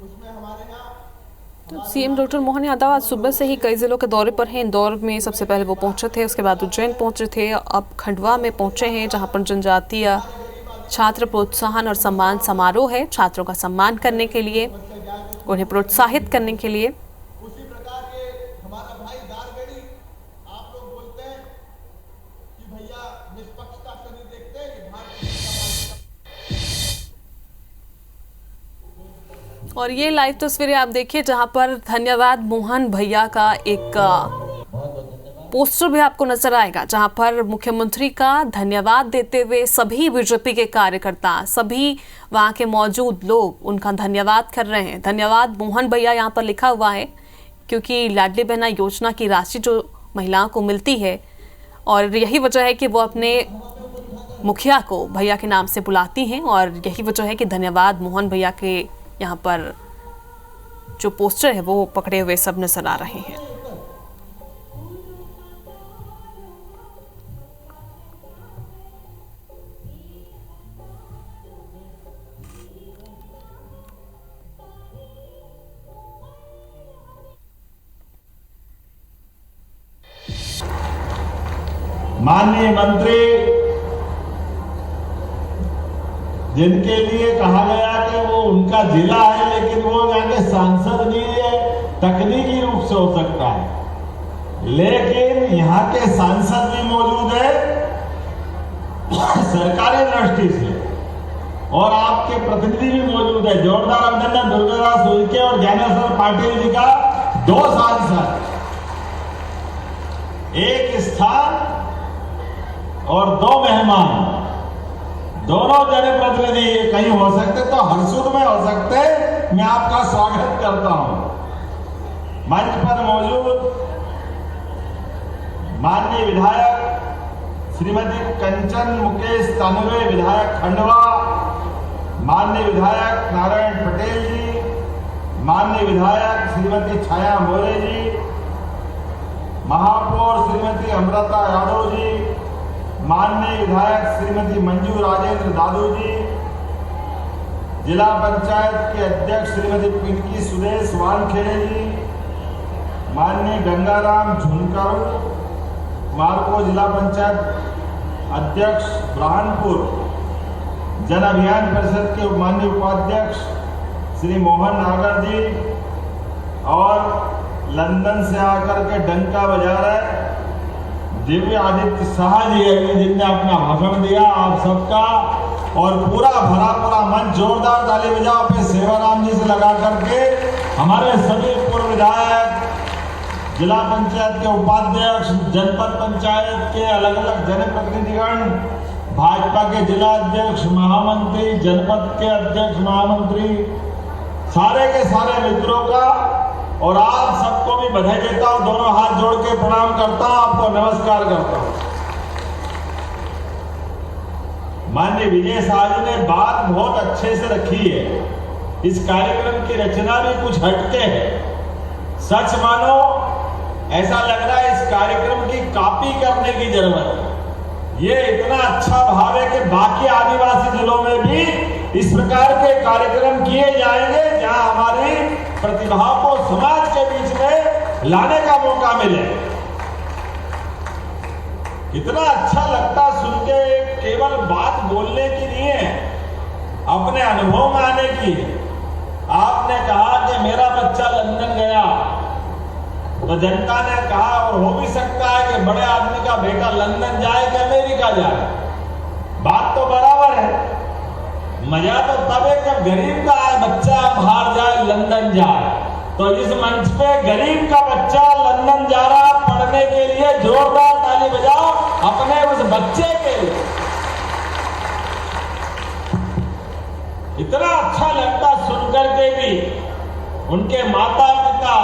उसमें हमारे यहाँ तो सीएम डॉक्टर मोहन यादव आज सुबह से ही कई जिलों के दौरे पर हैं। इंदौर में सबसे पहले वो पहुंचे थे, उसके बाद उज्जैन पहुंचे थे, अब खंडवा में पहुंचे हैं जहां पर जनजातीय छात्र प्रोत्साहन और सम्मान समारोह है। छात्रों का सम्मान करने के लिए, उन्हें प्रोत्साहित करने के लिए। उसी प्रकार के हमारा भाई दारगढ़ी, आप लोग बोलते हैं भैया निष्पक्षता से नहीं देखते, ये भारतीय जनता पार्टी और ये लाइव तस्वीरें आप देखिए जहां पर धन्यवाद मोहन भैया का एक पोस्टर भी आपको नजर आएगा, जहां पर मुख्यमंत्री का धन्यवाद देते हुए सभी बीजेपी के कार्यकर्ता, सभी वहां के मौजूद लोग उनका धन्यवाद कर रहे हैं। धन्यवाद मोहन भैया यहाँ पर लिखा हुआ है, क्योंकि लाडली बहना योजना की राशि जो महिलाओं को मिलती है, और यही वजह है कि वो अपने मुखिया को भैया के नाम से बुलाती हैं, और यही वजह है कि धन्यवाद मोहन भैया के यहाँ पर जो पोस्टर है वो पकड़े हुए सब नजर आ रहे हैं। माननीय मंत्री, जिनके लिए कहा गया कि वो उनका जिला है लेकिन वो यहाँ के सांसद नहीं है, तकनीकी रूप से हो सकता है, लेकिन यहाँ के सांसद भी मौजूद है सरकारी दृष्टि से, और आपके प्रतिनिधि भी मौजूद है। जोरदार अभिनंदन दुर्गादास उइके और ज्ञानेश्वर पाटिल जी का, 2 सांसद, एक स्थान और 2 मेहमान, दोनों जनप्रतिनिधि कहीं हो सकते तो हरसुद में हो सकते। मैं आपका स्वागत करता हूं। मंच पर मौजूद माननीय विधायक श्रीमती कंचन मुकेश तानवे, विधायक खंडवा, माननीय विधायक नारायण पटेल जी, माननीय विधायक श्रीमती छाया मोरे जी, महापौर श्रीमती अमृता यादव जी, माननीय विधायक श्रीमती मंजू राजेंद्र दादू जी, जिला पंचायत के अध्यक्ष श्रीमती पिंकी सुदेश वानखेड़े जी, माननीय गंगाराम झुनकर, मार्को जिला पंचायत अध्यक्ष ब्रह्मपुर, जन अभियान परिषद के माननीय उपाध्यक्ष श्री मोहन नागर जी, और लंदन से आकर के डंका बजा रहे दिव्य आदित्य शाह जी है, जिनने अपना भाषण दिया आप सबका, और पूरा भरा पूरा मंच जोरदार ताली बजाओ पे सेवाराम जी से लगा करके। हमारे सभी पूर्व विधायक, जिला पंचायत के उपाध्यक्ष, जनपद पंचायत के अलग अलग जनप्रतिनिधिगण, भाजपा के जिला अध्यक्ष, महामंत्री, जनपद के अध्यक्ष, महामंत्री, सारे के सारे मित्रों का और आप सबको भी बधाई देता हूं। दोनों हाथ जोड़ के प्रणाम करता हूं, आपको नमस्कार करता हूं। माननीय विजय शाह जी ने बात बहुत अच्छे से रखी है। इस कार्यक्रम की रचना भी कुछ हटके है। सच मानो ऐसा लग रहा है इस कार्यक्रम की कॉपी करने की जरूरत है। ये इतना अच्छा भाव है कि बाकी आदिवासी जिलों में भी इस प्रकार के कार्यक्रम किए जाएंगे जहां हमारी प्रतिभा को समाज के बीच में लाने का मौका मिले। कितना अच्छा लगता सुन के, केवल बात बोलने की नहीं है, अपने अनुभव में आने की। आपने कहा कि मेरा बच्चा लंदन गया, तो जनता ने कहा और हो भी सकता है कि बड़े आदमी का बेटा लंदन जाए कि अमेरिका जाए, बात तो बराबर है। मजा तो तब है जब गरीब का बच्चा बाहर जाए, लंदन जाए। तो इस मंच पे गरीब का बच्चा लंदन जा रहा पढ़ने के लिए, जोरदार ताली बजाओ अपने उस बच्चे के लिए। इतना अच्छा लगता सुनकर के भी। उनके माता पिता,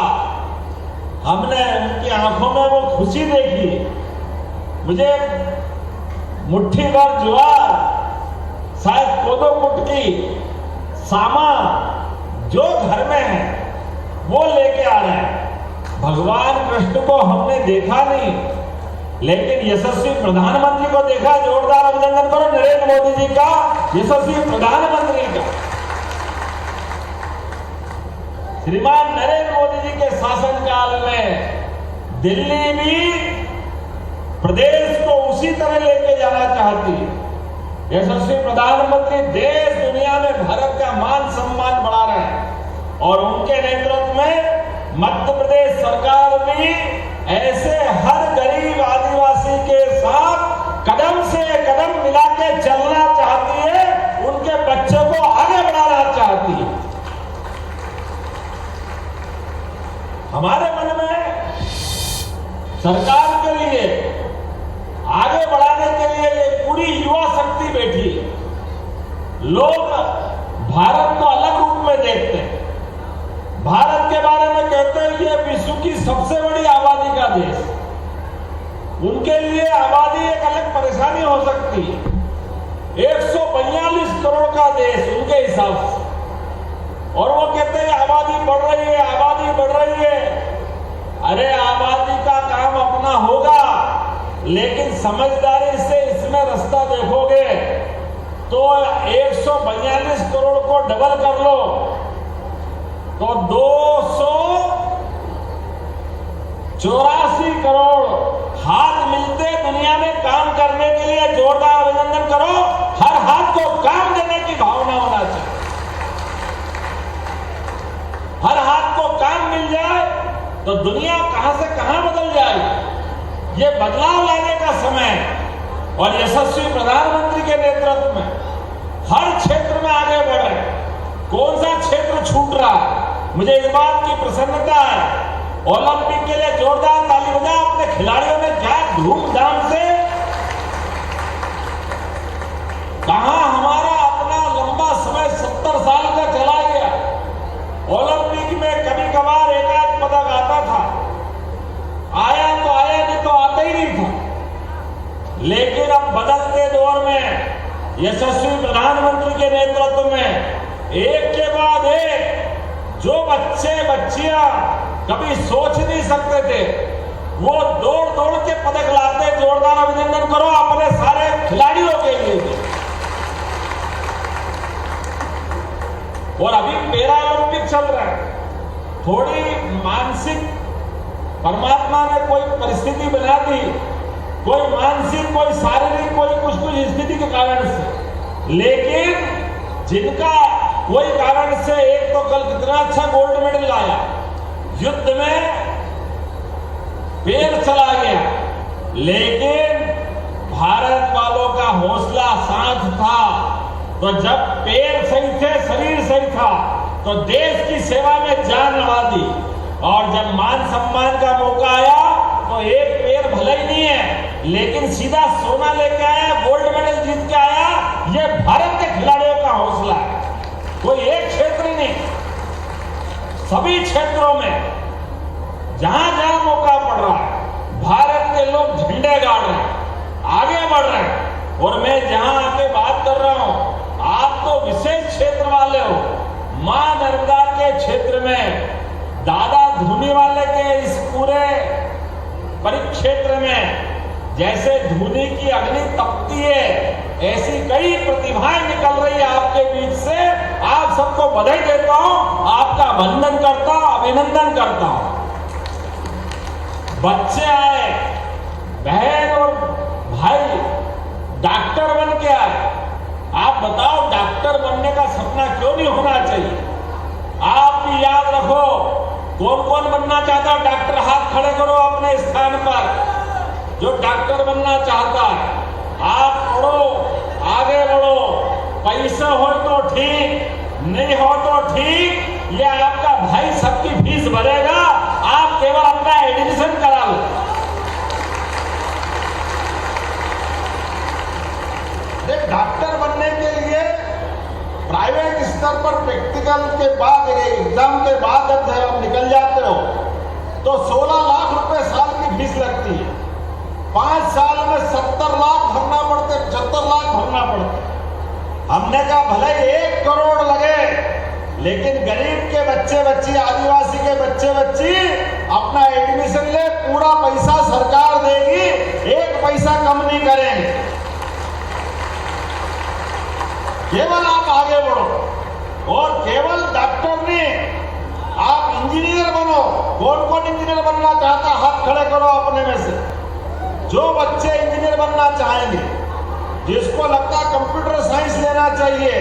हमने उनकी आंखों में वो खुशी देखी। मुझे मुट्ठी भर ज्वार, शायद कोदो कुट की सामान जो घर में है वो लेके आ रहे हैं। भगवान कृष्ण को हमने देखा नहीं, लेकिन यशस्वी प्रधानमंत्री को देखा। जोरदार अभिनंदन करो नरेंद्र मोदी जी का, यशस्वी प्रधानमंत्री का। श्रीमान नरेंद्र मोदी जी के शासनकाल में दिल्ली भी प्रदेश को उसी तरह लेके जाना चाहती। यशस्वी प्रधानमंत्री देश दुनिया में भारत का मान सम्मान बढ़ा रहे हैं, और उनके नेतृत्व में मध्य प्रदेश सरकार भी ऐसे हर गरीब आदिवासी के साथ सरकार के लिए आगे बढ़ाने के लिए ये पूरी युवा शक्ति बैठी है। लोग भारत को अलग रूप में देखते हैं, भारत के बारे में कहते हैं ये विश्व की सबसे बड़ी आबादी का देश। उनके लिए आबादी एक अलग परेशानी हो सकती है। 142 करोड़ का देश उनके हिसाब से, और वो कहते हैं आबादी बढ़ रही है, आबादी बढ़ रही है। अरे आबादी का काम अपना होगा, लेकिन समझदारी से इसमें रास्ता देखोगे तो 142 करोड़ को डबल कर लो तो 284 करोड़ हाथ मिलते दुनिया में काम करने के लिए जोरदार अभिनंदन करो। हर हाथ को काम देने की भावना होना चाहिए। हर हाथ को काम मिल जाए तो दुनिया कहां से कहां बदल जाए। ये बदलाव लाने का समय और यशस्वी प्रधानमंत्री के नेतृत्व में हर क्षेत्र में आगे बढ़ रहे हैं। कौन सा क्षेत्र छूट रहा है? मुझे इस बात की प्रसन्नता है। ओलंपिक के लिए जोरदार ताली बजाएं। अपने खिलाड़ियों ने क्या धूमधाम से कहां हमारा अपना लंबा समय 70 साल का चला गया। ओलंपिक में कभी कभार एक पदक आता था, आया तो आया, नहीं तो आता ही नहीं था। लेकिन अब बदलते दौर में यशस्वी प्रधानमंत्री के नेतृत्व में एक के बाद एक जो बच्चे बच्चियां कभी सोच नहीं सकते थे, वो दौड़ दौड़ के पदक लाते। जोरदार अभिनंदन करो अपने सारे खिलाड़ियों के लिए। और अभी पैरा ओलंपिक चल रहा है। थोड़ी मानसिक परमात्मा ने कोई परिस्थिति बना दी, कोई मानसिक, कोई शारीरिक, कोई कुछ स्थिति के कारण से, लेकिन जिनका कोई कारण से एक तो कल कितना अच्छा गोल्ड मेडल लाया, युद्ध में पैर चला गया, लेकिन भारत वालों का हौसला साथ था। तो जब पैर सही थे, शरीर सही था, तो देश की सेवा में जान लगा दी। और जब मान सम्मान का मौका आया तो एक पैर भले ही नहीं है, लेकिन सीधा सोना लेके आया, गोल्ड मेडल जीत के आया। ये भारत के खिलाड़ियों का हौसला है। कोई एक क्षेत्र ही नहीं, सभी क्षेत्रों में जहां जहां मौका पड़ रहा है, भारत के लोग झंडे गाड़ रहे हैं, आगे बढ़ रहे हैं। और मैं जहां आके बात कर रहा हूं, आप तो विशेष क्षेत्र वाले हो। मां नर्मदा के क्षेत्र में, दादा धूनी वाले के इस पूरे परिक्षेत्र में जैसे धूनी की अग्नि तपती है, ऐसी कई प्रतिभाएं निकल रही है आपके बीच से। आप सबको बधाई देता हूं, आपका वंदन करता हूं, अभिनंदन करता हूं। बच्चे आए, बहन और भाई डॉक्टर बन के आए। आप बताओ, डॉक्टर बनने का सपना क्यों नहीं होना चाहिए? आप भी याद रखो, कौन कौन बनना चाहता है डॉक्टर? हाथ खड़े करो अपने स्थान पर। जो डॉक्टर बनना चाहता है, आप पढ़ो, आगे बढ़ो। पैसा हो तो ठीक, नहीं हो तो ठीक, ये आपका भाई सबकी फीस भरेगा। आप केवल अपना एडमिशन करा लो। डॉक्टर बनने के लिए प्राइवेट स्तर पर प्रैक्टिकल के बाद, एग्जाम के बाद जब आप निकल जाते हो तो 16 लाख रुपए साल की फीस लगती है। 5 साल में 70 लाख भरना पड़ते, 75 लाख भरना पड़ते। हमने कहा भले 1 करोड़ लगे, लेकिन गरीब के बच्चे बच्ची, आदिवासी के बच्चे बच्ची अपना एडमिशन ले, पूरा पैसा सरकार देगी, 1 पैसा कम नहीं करेंगे। केवल आप आगे बढ़ो। और केवल डॉक्टर नहीं, आप इंजीनियर बनो। कौन कौन इंजीनियर बनना चाहता? हाथ खड़े करो अपने में से। जो बच्चे इंजीनियर बनना चाहेंगे, जिसको लगता है कंप्यूटर साइंस लेना चाहिए,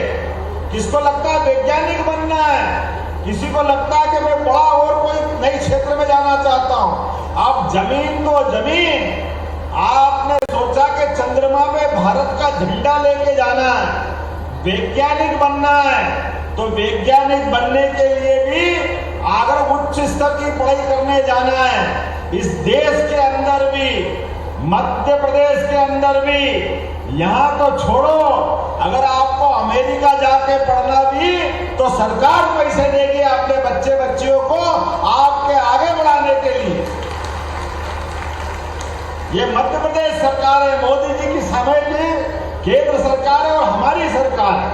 किसको लगता है वैज्ञानिक बनना है, किसी को लगता है कि मैं बड़ा और कोई नए क्षेत्र में जाना चाहता हूं। आप जमीन तो जमीन, आपने सोचा कि चंद्रमा पे भारत का झंडा लेके जाना है, वैज्ञानिक बनना है, तो वैज्ञानिक बनने के लिए भी अगर उच्च स्तर की पढ़ाई करने जाना है, इस देश के अंदर अंदर भी, मध्य प्रदेश के अंदर भी, यहाँ तो छोड़ो, अगर आपको अमेरिका जाके पढ़ना भी तो सरकार पैसे देगी अपने बच्चे बच्चियों को आपके आगे बढ़ाने के लिए। ये मध्य प्रदेश सरकार है, मोदी जी की समय की केंद्र सरकार है और हमारी सरकार है।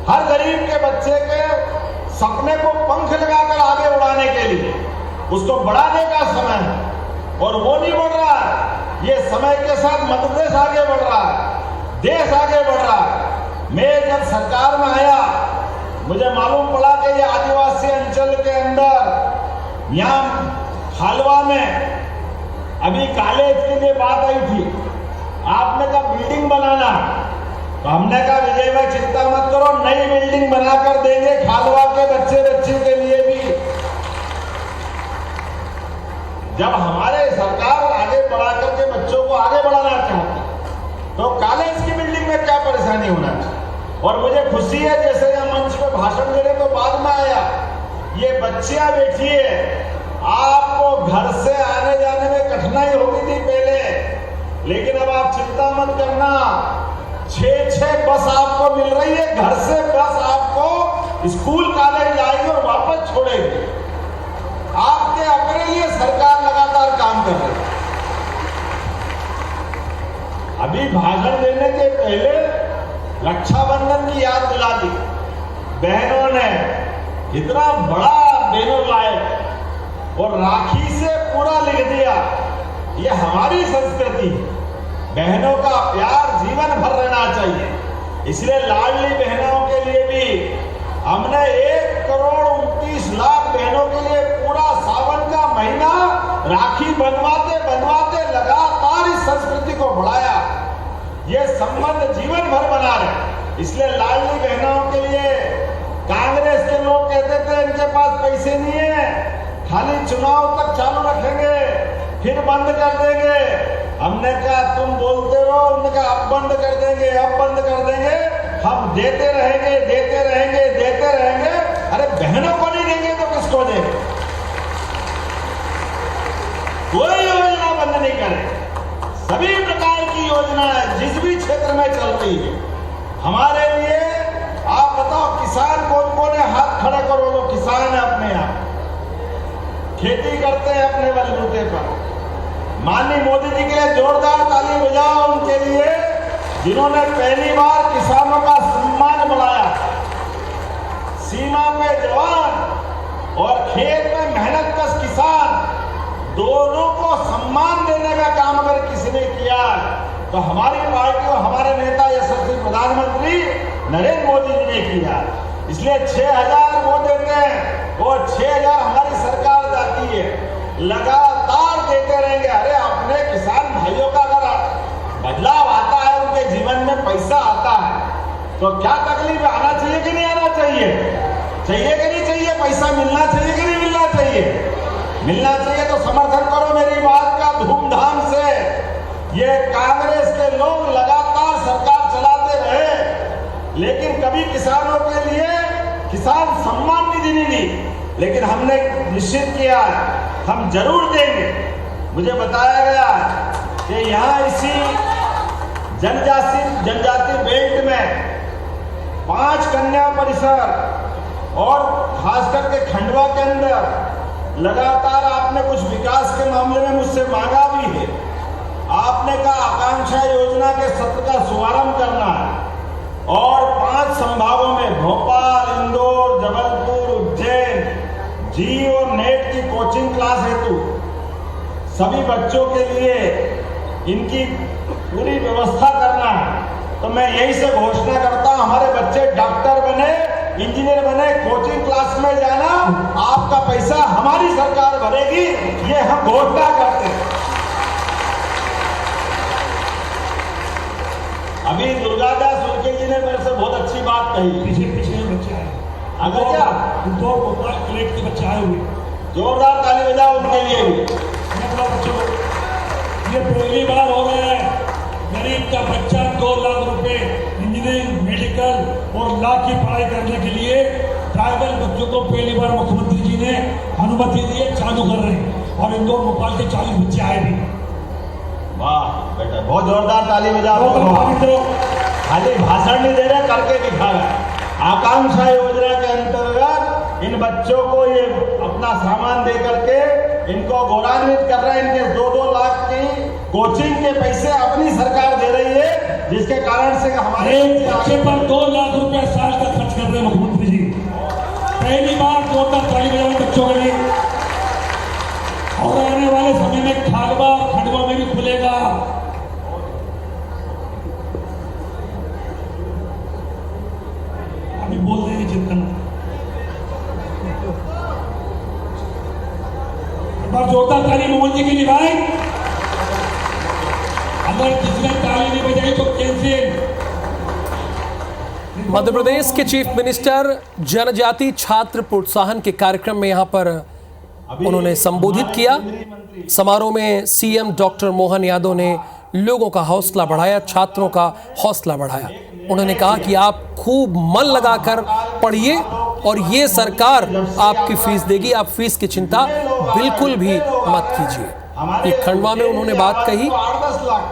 हर गरीब के बच्चे के सपने को पंख लगाकर आगे बढ़ाने के लिए उसको बढ़ाने का समय है और वो नहीं बढ़ रहा है। ये समय के साथ मध्य प्रदेश आगे बढ़ रहा है, देश आगे बढ़ रहा है। मैं जब सरकार में आया मुझे मालूम पड़ा कि ये आदिवासी अंचल के अंदर यहाँ खालवा में अभी कॉलेज के लिए बात आई थी, आपने कहा बिल्डिंग बनाना, तो हमने कहा विजय भाई चिंता मत करो, नई बिल्डिंग बनाकर देंगे खालवा के बच्चे बच्चियों के लिए भी। जब हमारे सरकार आगे बढ़ा करके बच्चों को आगे बढ़ाना चाहती तो कॉलेज की बिल्डिंग में क्या परेशानी होना चाहिए। और मुझे खुशी है, जैसे यहाँ मंच पे भाषण देने तो बाद में आया, ये बच्चियां बैठी है, आपको घर से आने जाने में कठिनाई होती थी पहले, लेकिन अब आप चिंता मत करना, 6 बस आपको मिल रही है, घर से बस आपको स्कूल कॉलेज लाएगी और वापस छोड़ेगी। आपके अपने लिए सरकार लगातार काम कर रही है। अभी भाषण देने के पहले रक्षाबंधन की याद दिला दी, बहनों ने इतना बड़ा बैनर लाए और राखी से पूरा लिख दिया, ये हमारी संस्कृति है, बहनों का प्यार जीवन भर रहना चाहिए। इसलिए लाडली बहनों के लिए भी हमने 1,29,00,000 बहनों के लिए पूरा सावन का महीना राखी बनवाते बनवाते लगातार इस संस्कृति को बढ़ाया। ये संबंध जीवन भर बना रहे। इसलिए लाडली बहनों के लिए कांग्रेस के लोग कहते थे इनके पास पैसे नहीं है, खाली चुनाव तक चालू रखेंगे फिर बंद कर देंगे। हमने कहा तुम बोलते रहो, उन्होंने कहा अब बंद कर देंगे, अब बंद कर देंगे, हम देते रहेंगे देते रहेंगे देते रहेंगे। अरे बहनों को नहीं देंगे तो किसको देंगे? कोई योजना बंद नहीं करे। सभी प्रकार की योजनाएं जिस भी क्षेत्र में चल रही है हमारे लिए। आप बताओ किसान कौन कौन है, हाथ खड़े करो, वो किसान है अपने यहाँ, खेती करते हैं अपने बलबूते पर। माननीय मोदी जी के लिए जोरदार ताली बजाओ उनके लिए, जिन्होंने पहली बार किसानों का सम्मान बढ़ाया। सीमा पे जवान और खेत में मेहनतकश किसान दोनों को सम्मान देने का काम अगर किसी ने किया तो हमारी पार्टी और हमारे नेता यशस्वी प्रधानमंत्री नरेंद्र मोदी जी ने किया। इसलिए 6,000 वो देते हैं और 6,000 हमारी सरकार जाती है, लगातार देते रहेंगे। अरे अपने किसान भाइयों का अगर बदलाव आता है, उनके जीवन में पैसा आता है तो क्या तकलीफ आना चाहिए कि नहीं आना चाहिए? चाहिए कि नहीं चाहिए? पैसा मिलना चाहिए कि नहीं मिलना चाहिए? मिलना चाहिए। तो समर्थन करो मेरी बात का धूमधाम से। ये कांग्रेस के लोग लगातार सरकार चलाते रहे, लेकिन कभी किसानों के लिए किसान सम्मान निधि नहीं दी, लेकिन हमने निश्चित किया हम जरूर देंगे। मुझे बताया गया कि यहाँ इसी जनजाति बेल्ट में 5 कन्या परिसर और खास करके खंडवा के अंदर लगातार आपने कुछ विकास के मामले में मुझसे मांगा भी है। आपने कहा आकांक्षा योजना के सत्र का शुभारंभ करना है और 5 संभागों में भोपाल, इंदौर, जबलपुर, उज्जैन जी और नेट की कोचिंग क्लास हेतु सभी बच्चों के लिए इनकी पूरी व्यवस्था करना है। तो मैं यही से घोषणा करता हूं, हमारे बच्चे डॉक्टर बने, इंजीनियर बने, कोचिंग क्लास में जाना, आपका पैसा हमारी सरकार भरेगी, ये हम घोषणा करते हैं। अभी दुर्गादास उनके जी ने मेरे से बहुत अच्छी बात कही। पिछले बच्चे आए, अगर क्या दो भोपाल कलेक्ट के बच्चे आए हुए, जोरदार ताली बजाओ उनके लिए भी। ये पहली बार हो रहा है गरीब का बच्चा 2 लाख रुपए इंजीनियरिंग, मेडिकल और लॉ की पढ़ाई करने के लिए ट्राइबल बच्चों को पहली बार मुख्यमंत्री जी ने अनुमति दी है, चालू कर रहे हैं। और इंदौर भोपाल के 40 बच्चे आए भी। वाह बेटा, बहुत जोरदार ताली बजाओ। खाली भाषण नहीं दे रहे, करके दिखा रहे। आकांक्षा योजना के अंतर्गत इन बच्चों को ये अपना सामान दे करके इनको गौरवान्वित कर रहे हैं। इनके 2-2 लाख की कोचिंग के पैसे अपनी सरकार दे रही है, जिसके कारण से हमारे बच्चे पर 2 लाख रुपए साल का खर्च कर रहे हैं मुख्यमंत्री जी। पहली बार जोरदार ताली बजाओ बच्चों के लिए। और आने वाले समय में खालवा और खंडवा में भी खुलेगा। अभी बोल रहे हैं चिंतन, जोरदार ताली मोहन जी की लिए भाई। अगर किसी ने ताली नहीं बजाई तो कैंसिल। मध्य प्रदेश के चीफ मिनिस्टर जनजाति छात्र प्रोत्साहन के कार्यक्रम में यहां पर उन्होंने संबोधित किया। समारोह में सीएम डॉक्टर मोहन यादव ने लोगों का हौसला बढ़ाया, छात्रों का हौसला बढ़ाया। उन्होंने कहा कि आप खूब मन लगाकर पढ़िए और ये सरकार आपकी फीस देगी, आप फीस की चिंता बिल्कुल भी मत कीजिए। ये खंडवा में उन्होंने बात कही। 8-10 लाख,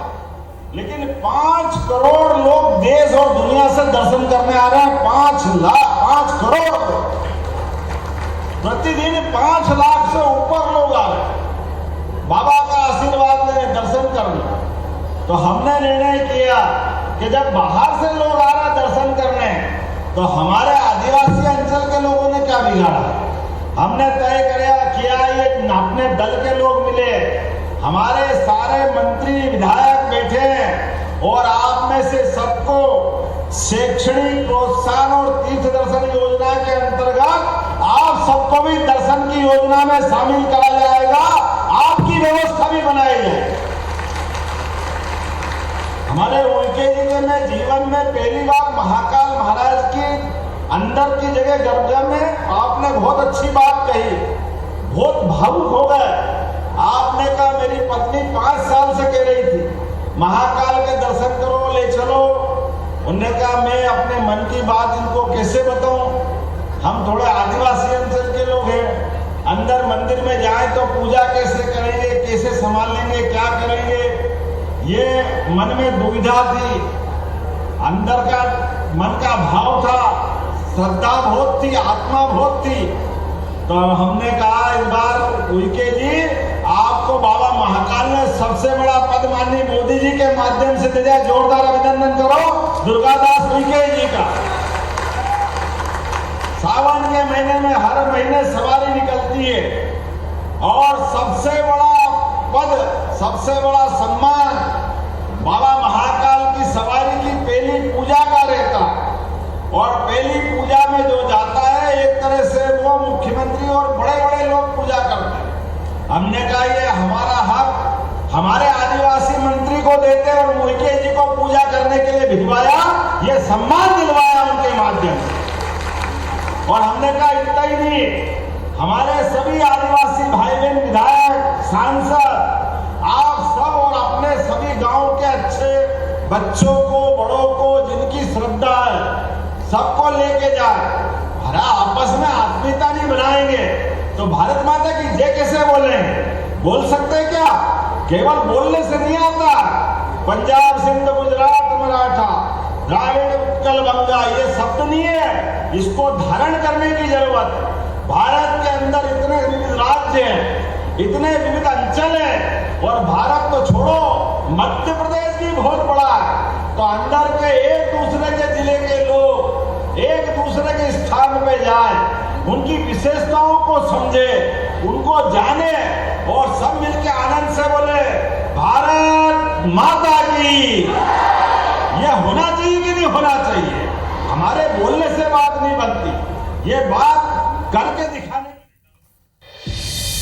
लेकिन 5 करोड़ लोग देश और दुनिया से दर्शन करने आ रहे हैं। 5 करोड़ प्रतिदिन 5 लाख से ऊपर लोग आ रहे हैं बाबा का आशीर्वाद लेने, दर्शन करने। तो हमने निर्णय किया कि जब बाहर से लोग आ रहे हैं दर्शन करने, तो हमारे आदिवासी अंचल के लोगों ने क्या बिगाड़ा। हमने तय किया ये अपने दल के लोग मिले, हमारे सारे मंत्री विधायक बैठे हैं और आप में से सबको शैक्षणिक प्रोत्साहन और तीर्थ दर्शन योजना के अंतर्गत आप सबको भी दर्शन की योजना में शामिल करा जाएगा। आपकी व्यवस्था भी बनाई जाएगी। हमारे उनके जी ने जीवन में पहली बार महाकाल महाराज की अंदर की जगह गर्भगृह में आपने बहुत अच्छी बात कही, बहुत भावुक हो गए। आपने कहा मेरी पत्नी 5 साल से कह रही थी महाकाल के दर्शन करो, ले चलो। उन्होंने कहा मैं अपने मन की बात इनको कैसे बताऊं, हम थोड़े आदिवासी अंचल के लोग हैं। अंदर मंदिर में जाए तो पूजा कैसे करेंगे, कैसे संभाल लेंगे, क्या करेंगे, ये मन में दुविधा थी। अंदर का मन का भाव था, श्रद्धा बहुत थी, आत्मा बहुत थी। तो हमने कहा इस बार उइके जी आपको बाबा महाकाल ने सबसे बड़ा पद माननीय मोदी जी के माध्यम से दे दिया। जोरदार अभिनंदन करो दुर्गादास उइके जी का। सावन के महीने में हर महीने सवारी निकलती है और सबसे बड़ा पद, सबसे बड़ा सम्मान बाबा महाकाल की सवारी की पहली पूजा का रहता है। और पहली पूजा में जो जाता है एक तरह से वो मुख्यमंत्री और बड़े बड़े लोग पूजा करते हैं। हमने कहा ये हमारा हक हमारे आदिवासी मंत्री को देते और मुइके जी को पूजा करने के लिए भिजवाया, ये सम्मान दिलवाया उनके माध्यम से। और हमने कहा इतना ही नहीं, हमारे सभी आदिवासी भाई बहन, विधायक, सांसद, आप सब और अपने सभी गांव के अच्छे बच्चों को, बड़ों को, जिनकी श्रद्धा है, सबको लेके जाए। हरा आपस में आत्मीयता नहीं बनाएंगे तो भारत माता की जय कैसे बोलेंगे? बोल सकते क्या? केवल बोलने से नहीं आता। पंजाब, सिंध, गुजरात, मराठा, द्राविड़, उत्कल, बंगा, ये शब्द नहीं है, इसको धारण करने की जरूरत है। भारत के अंदर इतने विविध राज्य हैं, इतने विविध अंचल हैं और भारत तो छोड़ो मध्य प्रदेश भी बहुत बड़ा है। तो अंदर के एक दूसरे के जिले के लोग एक दूसरे के स्थान पे जाए, उनकी विशेषताओं को समझे, उनको जाने और सब मिलकर आनंद से बोले भारत माता की। यह होना चाहिए कि नहीं होना चाहिए? हमारे बोलने से बात नहीं बनती, ये बात करके दिखा।